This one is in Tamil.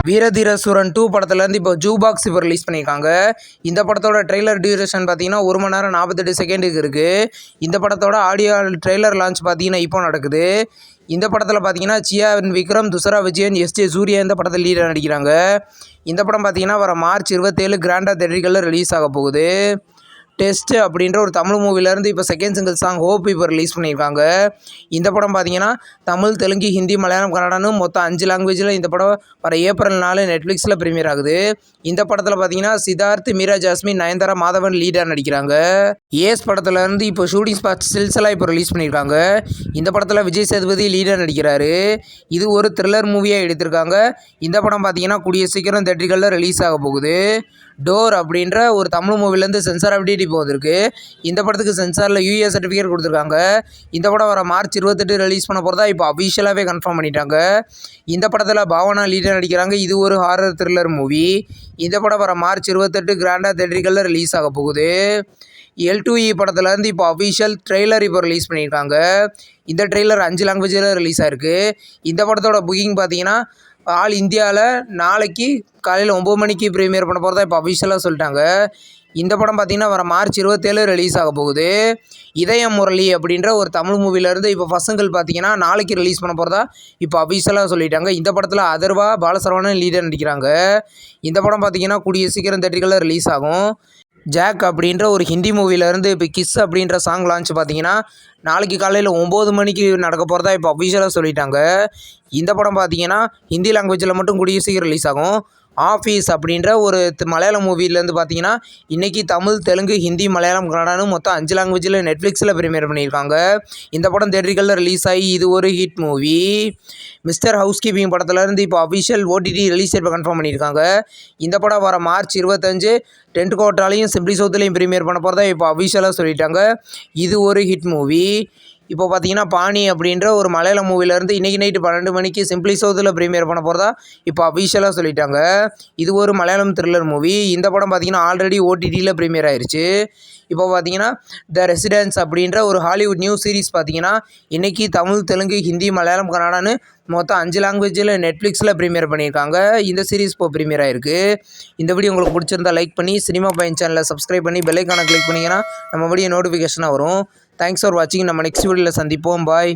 வீரதீரசூரன் 2 படத்துலேருந்து இப்போ ஜூபாக்ஸ் இப்போ ரிலீஸ் பண்ணியிருக்காங்க. இந்த படத்தோட ட்ரெய்லர் டியூரேஷன் பார்த்தீங்கன்னா 1 மணி நேரம் 48 செகண்டுக்கு இருக்குது. இந்த படத்தோட ஆடியோ ட்ரெய்லர் லான்ச் பார்த்தீங்கன்னா இப்போ நடக்குது. இந்த படத்தில் பார்த்தீங்கன்னா சியா விக்ரம், துஷரா விஜயன், எஸ்.ஜே. சூர்யா இந்த படத்தில் லீடாக நடிக்கிறாங்க. இந்த படம் பார்த்தீங்கன்னா வர மார்ச் 27 கிராண்டாக தியேட்டர்களில் ரிலீஸ் ஆக போகுது. டெஸ்ட் அப்படின்ற ஒரு தமிழ் மூவிலேருந்து இப்போ செகண்ட் சிங்கிள் சாங் ஹோப் இப்போ ரிலீஸ் பண்ணியிருக்காங்க. இந்த படம் பார்த்தீங்கன்னா தமிழ், தெலுங்கு, ஹிந்தி, மலையாளம், கன்னடான்னு மொத்தம் 5 லாங்குவேஜில் இந்த படம் வர ஏப்ரல் 4 நெட்ஃப்ளிக்ஸில் ப்ரீமியர் ஆகுது. இந்த படத்தில் பார்த்தீங்கன்னா சித்தார்த், மீரா ஜாஸ்மின், நயன்தாரா, மாதவன் லீடாக நடிக்கிறாங்க. ஏஸ் படத்துலேருந்து இப்போ ஷூட்டிங் ஸ்பாட் சில்சிலா இப்போ ரிலீஸ் பண்ணியிருக்காங்க. இந்த படத்தில் விஜய் சேதுபதி லீடாக நடிக்கிறாரு. இது ஒரு த்ரில்லர் மூவியாக எடுத்திருக்காங்க. இந்த படம் பார்த்தீங்கன்னா கூடிய சீக்கிரம் தியேட்டர்களில் ரிலீஸ் ஆக போகுது. டோர் அப்படின்ற ஒரு தமிழ் மூவிலேருந்து சென்சார் அப்டேட் இப்போ வந்திருக்கு. இந்த படத்துக்கு சென்சாரில் யூஏ சர்டிஃபிகேட் கொடுத்துருக்காங்க. இந்த படம் வர மார்ச் 28 ரிலீஸ் பண்ண போகிறதா இப்போ அஃபிஷியலாகவே கன்ஃபார்ம் பண்ணிட்டாங்க. இந்த படத்தில் பாவனா லீடாக நடிக்கிறாங்க. இது ஒரு ஹாரர் த்ரில்லர் மூவி. இந்த படம் வர மார்ச் 28 கிராண்டாக தியேட்டர்களில் ரிலீஸ் ஆக போகுது. L2E படத்துலேருந்து இப்போ அஃபிஷியல் ட்ரெய்லர் இப்போ ரிலீஸ் பண்ணியிருக்காங்க. இந்த ட்ரெய்லர் 5 லாங்குவேஜில் ரிலீஸ் ஆகிருக்கு. இந்த படத்தோட புக்கிங் பார்த்தீங்கன்னா ஆல் இந்தியாவில் நாளைக்கு காலையில் 9 மணிக்கு ப்ரீமியர் பண்ண போகிறதா இப்போ அஃபிஷியலாக சொல்லிட்டாங்க. இந்த படம் பார்த்திங்கன்னா வர மார்ச் 27 ரிலீஸ் ஆக போகுது. இதயம் முரளி அப்படின்ற ஒரு தமிழ் மூவிலேருந்து இப்போ பசங்கள் பார்த்திங்கன்னா நாளைக்கு ரிலீஸ் பண்ண போகிறதா இப்போ அஃபிஷியலாக சொல்லிட்டாங்க. இந்த படத்தில் அதர்வா, பாலசரவணன் லீடர் நடிக்கிறாங்க. இந்த படம் பார்த்திங்கன்னா கூடிய சீக்கிரம் தியேட்டர்களில் ரிலீஸ் ஆகும். ஜாக் அப்படின்ற ஒரு ஹிந்தி மூவிலேருந்து இப்போ கிஸ் அப்படின்ற சாங் லான்ச் பார்த்தீங்கன்னா நாளைக்கு காலையில் 9 மணிக்கு நடக்க போகிறதா இப்போ அஃபிஷியலாக சொல்லிட்டாங்க. இந்த படம் பார்த்தீங்கன்னா ஹிந்தி லாங்குவேஜில் மட்டும் கூடிய சீக்கிரம் ரிலீஸ் ஆகும். ஆஃபீஸ் அப்படின்ற ஒரு மலையாளம் மூவிலேருந்து பார்த்தீங்கன்னா இன்றைக்கி தமிழ், தெலுங்கு, ஹிந்தி, மலையாளம், கன்னடான்னு மொத்தம் 5 லாங்குவேஜில் நெட்ஃப்ளிக்ஸில் ப்ரீமியர் பண்ணியிருக்காங்க. இந்த படம் தியேட்டர்களில் ரிலீஸ் ஆகி இது ஒரு hit movie. Mister house keeping படத்துலேருந்து இப்போ அஃபிஷியல் OTT ரிலீஸ் இப்போ கன்ஃபார்ம் பண்ணியிருக்காங்க. இந்த படம் வர மார்ச் 25 டென்ட் கோட்டாலையும் சிம்பிளி சவுத்துலையும் ப்ரீமியர் பண்ண போகிறதா இப்போ அஃபிஷியலாக சொல்லிட்டாங்க. இது ஒரு ஹிட் மூவி. இப்போ பார்த்தீங்கன்னா பாணி அப்படின்ற ஒரு மலையாளம் மூவிலேருந்து இன்றைக்கி நைட்டு 12 மணிக்கு சிம்பிளி சவுத்தில் ப்ரீமியர் பண்ண போகிறதா இப்போ அஃபிஷியலாக சொல்லிட்டாங்க. இது ஒரு மலையாளம் த்ரில்லர் மூவி. இந்த படம் பார்த்தீங்கன்னா ஆல்ரெடி OTTயில் ப்ரீமியர் ஆயிடுச்சு. இப்போ பார்த்தீங்கன்னா த ரெசிடென்ஸ் அப்படின்ற ஒரு ஹாலிவுட் நியூ சீரிஸ் பார்த்தீங்கன்னா இன்றைக்கி தமிழ், தெலுங்கு, ஹிந்தி, மலையாளம், கன்னடான்னு மொத்தம் 5 லாங்குவேஜில் நெட்ஃப்ளிக்ஸில் ப்ரீமியர் பண்ணியிருக்காங்க. இந்த சீரிஸ் இப்போ ப்ரீமியர் ஆயிருக்கு. இந்த வீடியோ உங்களுக்கு பிடிச்சிருந்தா லைக் பண்ணி சினிமா பையன் சேனலை சப்ஸ்கிரைப் பண்ணி பெல் ஐக்கானை கிளிக் பண்ணிங்கன்னா நம்ம வீடியோ நோட்டிஃபிகேஷனாக வரும். தேங்க்ஸ் ஃபார் வாட்சிங். நம்ம நெக்ஸ்ட் வீடியோவில் சந்திப்போம். பாய்.